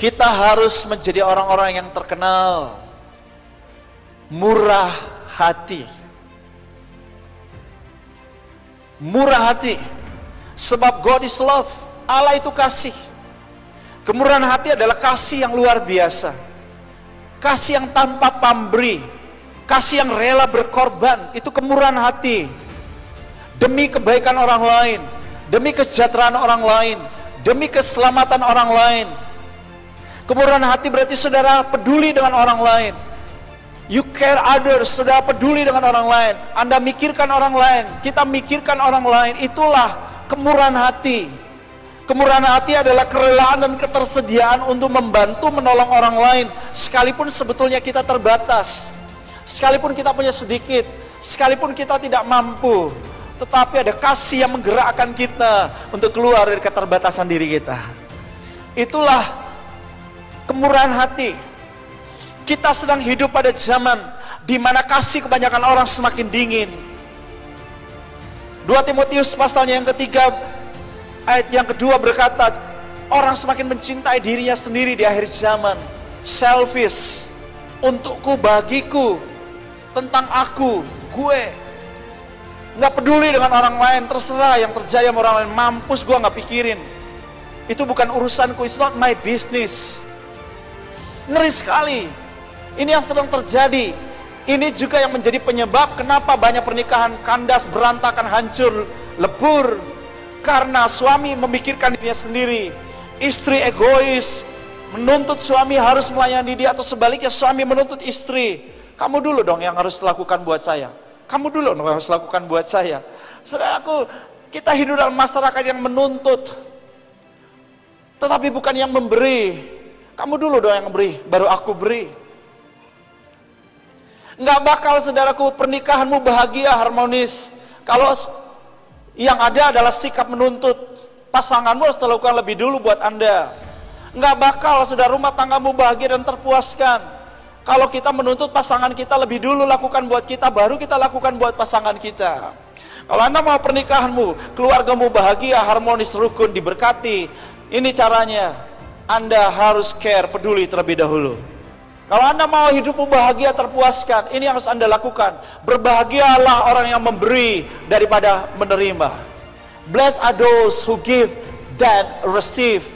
Kita harus menjadi orang-orang yang terkenal murah hati. Murah hati. Sebab God is love. Allah itu kasih. Kemurahan hati adalah kasih yang luar biasa. Kasih yang tanpa pamrih. Kasih yang rela berkorban. Itu kemurahan hati. Demi kebaikan orang lain. Demi kesejahteraan orang lain. Demi keselamatan orang lain. Kemurahan hati berarti saudara peduli dengan orang lain. You care others, saudara peduli dengan orang lain. Anda mikirkan orang lain, kita mikirkan orang lain. Itulah kemurahan hati. Kemurahan hati adalah kerelaan dan ketersediaan untuk membantu menolong orang lain. Sekalipun sebetulnya kita terbatas. Sekalipun kita punya sedikit. Sekalipun kita tidak mampu. Tetapi ada kasih yang menggerakkan kita untuk keluar dari keterbatasan diri kita. Itulah kemurahan hati. Kita sedang hidup pada zaman di mana kasih kebanyakan orang semakin dingin. 2 Timotius pasalnya yang ketiga ayat yang kedua berkata, orang semakin mencintai dirinya sendiri di akhir zaman. Selfish, untukku, bagiku, tentang aku, gue. Nggak peduli dengan orang lain, terserah yang terjadi sama orang lain, mampus gue nggak pikirin. Itu bukan urusanku, it's not my business. Ngeri sekali. Ini yang sedang terjadi. Ini juga yang menjadi penyebab kenapa banyak pernikahan kandas, berantakan, hancur, lebur. Karena suami memikirkan dirinya sendiri. Istri egois, menuntut suami harus melayani dia, atau sebaliknya suami menuntut istri. Kamu dulu dong yang harus lakukan buat saya. Kamu dulu dong yang harus lakukan buat saya. Saudaraku, kita hidup dalam masyarakat yang menuntut, tetapi bukan yang memberi. Kamu dulu dong yang beri, baru aku beri. Nggak bakal saudaraku pernikahanmu bahagia, harmonis, kalau yang ada adalah sikap menuntut. Pasanganmu harus lakukan lebih dulu buat Anda. Nggak bakal saudara rumah tanggamu bahagia dan terpuaskan kalau kita menuntut pasangan kita lebih dulu lakukan buat kita, baru kita lakukan buat pasangan kita. Kalau Anda mau pernikahanmu, keluargamu bahagia, harmonis, rukun, diberkati, ini caranya. Anda harus care, peduli terlebih dahulu. Kalau Anda mau hidupmu bahagia, terpuaskan, ini yang harus Anda lakukan. Berbahagialah orang yang memberi daripada menerima. Blessed are those who give that receive.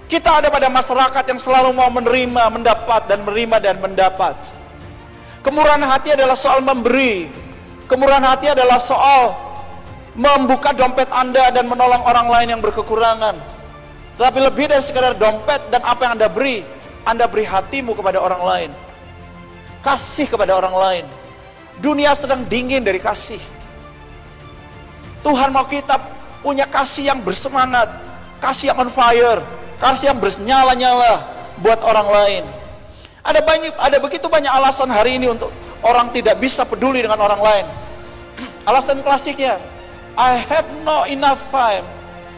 Kita ada pada masyarakat yang selalu mau menerima, mendapat, dan menerima dan mendapat. Kemurahan hati adalah soal memberi. Kemurahan hati adalah soal membuka dompet Anda dan menolong orang lain yang berkekurangan. Tapi lebih dari sekadar dompet dan apa yang Anda beri hatimu kepada orang lain. Kasih kepada orang lain. Dunia sedang dingin dari kasih. Tuhan mau kita punya kasih yang bersemangat, kasih yang on fire, kasih yang bernyala-nyala buat orang lain. Ada begitu banyak alasan hari ini untuk orang tidak bisa peduli dengan orang lain. Alasan klasiknya, I have no enough time.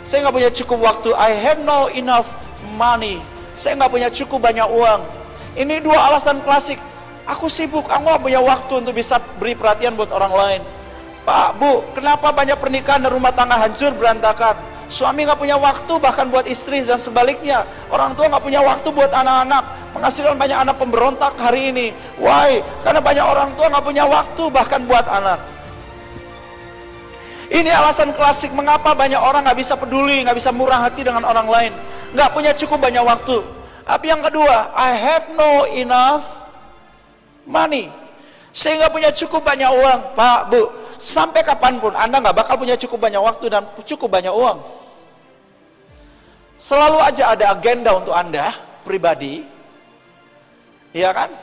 Saya nggak punya cukup waktu. I have no enough money. Saya nggak punya cukup banyak uang. Ini dua alasan klasik. Aku sibuk, aku nggak punya waktu untuk bisa beri perhatian buat orang lain. Pak, Bu, kenapa banyak pernikahan dan rumah tangga hancur berantakan? Suami nggak punya waktu bahkan buat istri dan sebaliknya. Orang tua nggak punya waktu buat anak-anak. Menghasilkan banyak anak pemberontak hari ini. Why? Karena banyak orang tua nggak punya waktu bahkan buat anak. Ini alasan klasik mengapa banyak orang nggak bisa peduli, nggak bisa murah hati dengan orang lain, nggak punya cukup banyak waktu. Tapi yang kedua, I have no enough money. Saya nggak punya cukup banyak uang, Pak, Bu. Sampai kapanpun Anda nggak bakal punya cukup banyak waktu dan cukup banyak uang. Selalu aja ada agenda untuk Anda pribadi, ya kan?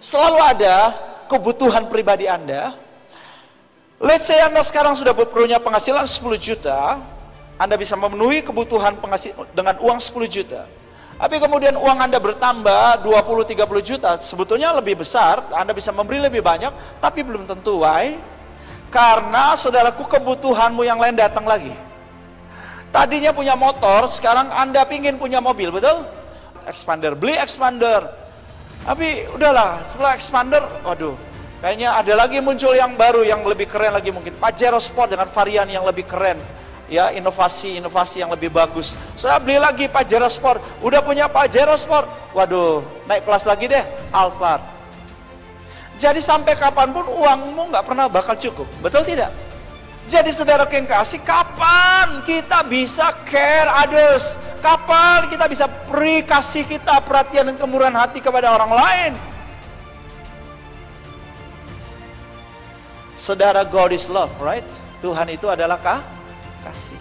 Selalu ada kebutuhan pribadi Anda. Let's say Anda sekarang sudah punya penghasilan 10 juta, Anda bisa memenuhi kebutuhan dengan uang 10 juta. Tapi kemudian uang Anda bertambah 20-30 juta, sebetulnya lebih besar, Anda bisa memberi lebih banyak, tapi belum tentu. Why? Karena saudaraku kebutuhanmu yang lain datang lagi. Tadinya punya motor, sekarang Anda pingin punya mobil, betul? Expander, beli expander. Tapi udahlah, setelah expander, waduh, kayaknya ada lagi muncul yang baru, yang lebih keren lagi mungkin. Pajero Sport dengan varian yang lebih keren. ya inovasi-inovasi yang lebih bagus. Saya beli lagi Pajero Sport, udah punya Pajero Sport, waduh naik kelas lagi deh, Alphard. Jadi sampai kapanpun uangmu nggak pernah bakal cukup, betul tidak? Jadi saudara yang kasih, kapan kita bisa care others? Kapan kita bisa beri kasih kita, perhatian dan kemurahan hati kepada orang lain? Saudara, God is love, right? Tuhan itu adalah kasih.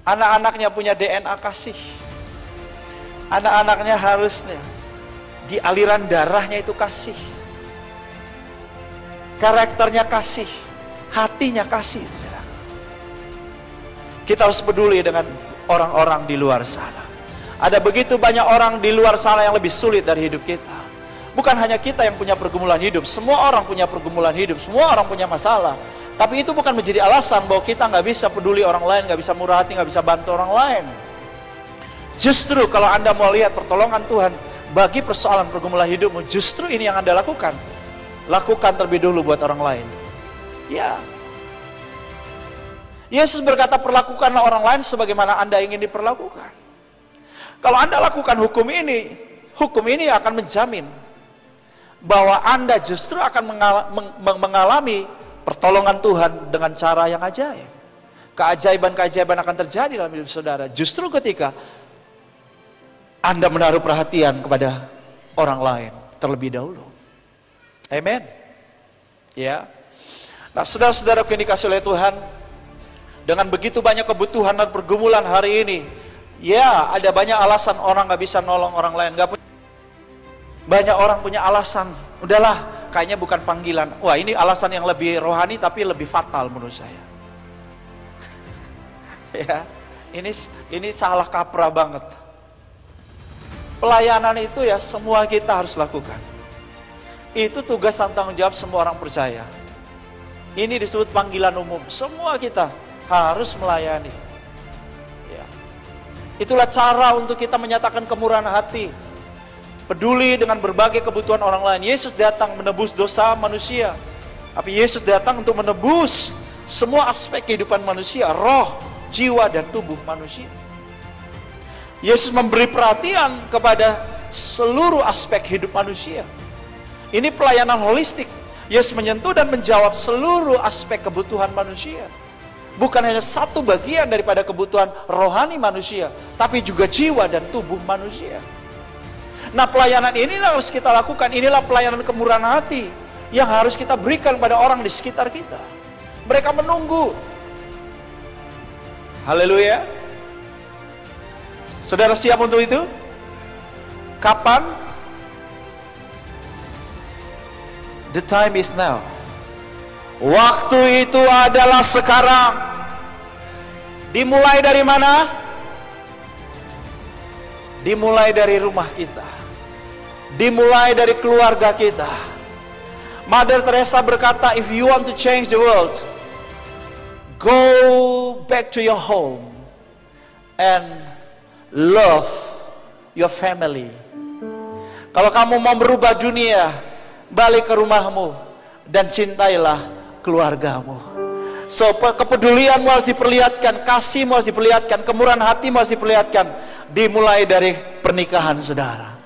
Anak-anaknya punya DNA kasih. Anak-anaknya harusnya di aliran darahnya itu kasih. Karakternya kasih, hatinya kasih, saudara. Kita harus peduli dengan orang-orang di luar sana. Ada begitu banyak orang di luar sana yang lebih sulit dari hidup kita. Bukan hanya kita yang punya pergumulan hidup, semua orang punya pergumulan hidup, semua orang punya masalah. Tapi itu bukan menjadi alasan bahwa kita nggak bisa peduli orang lain, nggak bisa murah hati, nggak bisa bantu orang lain. Justru kalau Anda mau lihat pertolongan Tuhan bagi persoalan pergumulan hidupmu, justru ini yang Anda lakukan. Lakukan terlebih dulu buat orang lain. Ya. Yesus berkata, perlakukanlah orang lain sebagaimana Anda ingin diperlakukan. Kalau Anda lakukan hukum ini akan menjamin bahwa Anda justru akan mengalami pertolongan Tuhan dengan cara yang ajaib. Keajaiban-keajaiban akan terjadi dalam hidup saudara. Justru ketika Anda menaruh perhatian kepada orang lain terlebih dahulu. Amen. Ya. Nah, saudara-saudara yang dikasihi oleh Tuhan, dengan begitu banyak kebutuhan dan pergumulan hari ini, ya ada banyak alasan orang nggak bisa nolong orang lain. Banyak orang punya alasan, udahlah, kayaknya bukan panggilan. Wah, ini alasan yang lebih rohani tapi lebih fatal menurut saya. Ya, ini salah kaprah banget. Pelayanan itu ya semua kita harus lakukan. Itu tugas dan tanggung jawab semua orang percaya. Ini disebut panggilan umum. Semua kita harus melayani. Ya. Itulah cara untuk kita menyatakan kemurahan hati. Peduli dengan berbagai kebutuhan orang lain. Yesus datang menebus dosa manusia. Tapi Yesus datang untuk menebus semua aspek kehidupan manusia. Roh, jiwa, dan tubuh manusia. Yesus memberi perhatian kepada seluruh aspek hidup manusia. Ini pelayanan holistik. Yesus menyentuh dan menjawab seluruh aspek kebutuhan manusia. Bukan hanya satu bagian daripada kebutuhan rohani manusia, tapi juga jiwa dan tubuh manusia. Nah, pelayanan ini harus kita lakukan. Inilah pelayanan kemurahan hati yang harus kita berikan pada orang di sekitar kita. Mereka menunggu. Haleluya. Saudara siap untuk itu? Kapan? The time is now. Waktu itu adalah sekarang. Dimulai dari mana? Dimulai dari rumah kita. Dimulai dari keluarga kita. Mother Teresa berkata, if you want to change the world, go back to your home and love your family. Kalau kamu mau merubah dunia, balik ke rumahmu dan cintailah keluargamu. So, kepedulianmu harus diperlihatkan, kasihmu harus diperlihatkan, kemurahan hatimu harus diperlihatkan. Dimulai dari pernikahan saudara,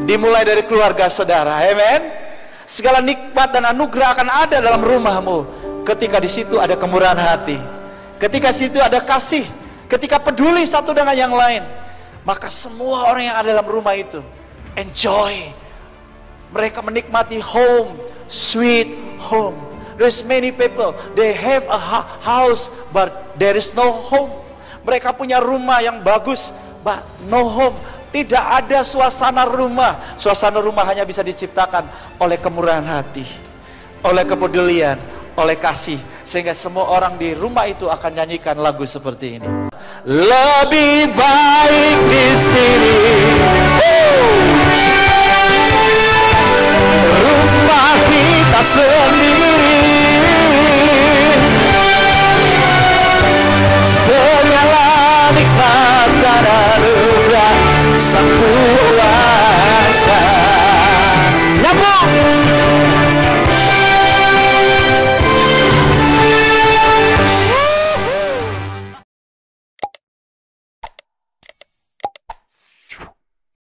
dimulai dari keluarga saudara. Amen. Segala nikmat dan anugerah akan ada dalam rumahmu ketika di situ ada kemurahan hati, ketika di situ ada kasih, ketika peduli satu dengan yang lain. Maka semua orang yang ada dalam rumah itu enjoy. Mereka menikmati home, sweet home. There's many people, they have a house, but there is no home. Mereka punya rumah yang bagus, but no home. Tidak ada suasana rumah. Suasana rumah hanya bisa diciptakan oleh kemurahan hati, oleh kepedulian, oleh kasih. Sehingga semua orang di rumah itu akan nyanyikan lagu seperti ini. Lebih baik di sini. Rumah kita sendiri, segala nikmat dan anugerah Sang